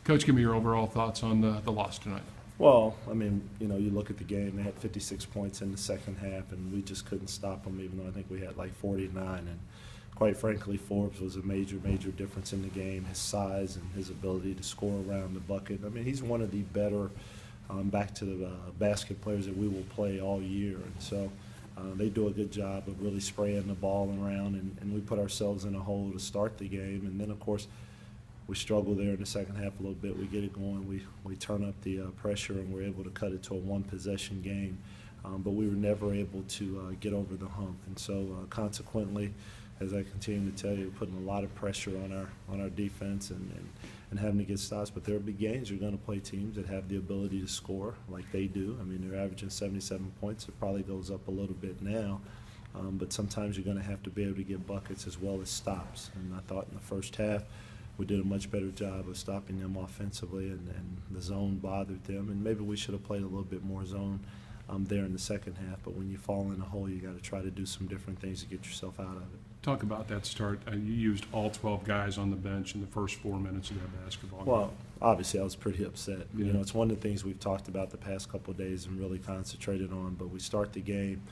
Coach, give me your overall thoughts on the loss tonight. Well, I mean, you know, you look at the game, they had 56 points in the second half, and we just couldn't stop them, even though I think we had like 49. And quite frankly, Forbes was a major difference in the game, his size and his ability to score around the bucket. I mean, he's one of the better back to the basket players that we will play all year. And so they do a good job of really spraying the ball around, and we put ourselves in a hole to start the game. And then, of course, we struggle there in the second half a little bit. We get it going. We turn up the pressure, and we're able to cut it to a one-possession game. But we were never able to get over the hump. And so, consequently, as I continue to tell you, putting a lot of pressure on our defense and having to get stops. But there will be games you're going to play teams that have the ability to score like they do. I mean, they're averaging 77 points. It probably goes up a little bit now. But sometimes you're going to have to be able to get buckets as well as stops. And I thought in the first half, we did a much better job of stopping them offensively, and the zone bothered them. And maybe we should have played a little bit more zone there in the second half. But when you fall in a hole, you got to try to do some different things to get yourself out of it. Talk about that start. You used all 12 guys on the bench in the first 4 minutes of that basketball game. Well, obviously I was pretty upset. Yeah. You know, it's one of the things we've talked about the past couple of days and really concentrated on. But we start the game,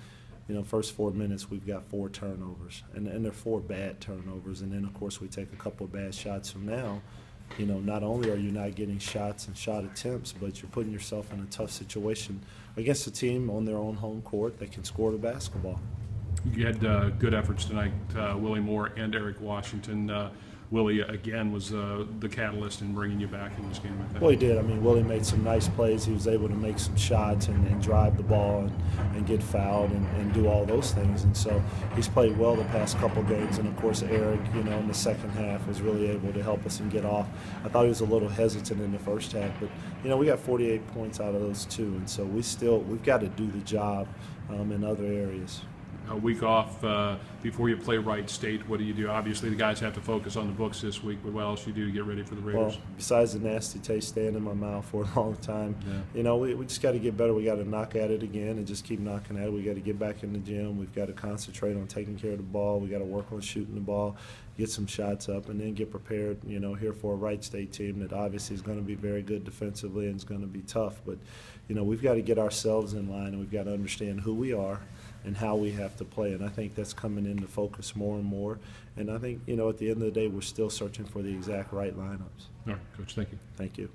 you know, first 4 minutes we've got 4 turnovers, and they're 4 bad turnovers. And then, of course, we take a couple of bad shots. So now, you know, not only are you not getting shots and shot attempts, but you're putting yourself in a tough situation against a team on their own home court that can score the basketball. You had good efforts tonight, Willie Moore and Eric Washington. Willie, again, was the catalyst in bringing you back in this game, I think. Well, he did. I mean, Willie made some nice plays. He was able to make some shots and drive the ball and get fouled and do all those things. And so he's played well the past couple games. And, of course, Eric, you know, in the second half was really able to help us and get off. I thought he was a little hesitant in the first half. But, you know, we got 48 points out of those two. And so we've got to do the job in other areas. A week off before you play Wright State. What do you do? Obviously, the guys have to focus on the books this week, but what else do you do to get ready for the Raiders? Well, besides the nasty taste staying in my mouth for a long time, you know, we just got to get better. We got to knock at it again and just keep knocking at it. We got to get back in the gym. We've got to concentrate on taking care of the ball. We got to work on shooting the ball, get some shots up, and then get prepared, you know, here for a Wright State team that obviously is going to be very good defensively and is going to be tough. But, you know, we've got to get ourselves in line, and we've got to understand who we are and how we have to play. And I think that's coming into focus more and more. And I think, you know, at the end of the day, we're still searching for the exact right lineups. All right, Coach, thank you. Thank you.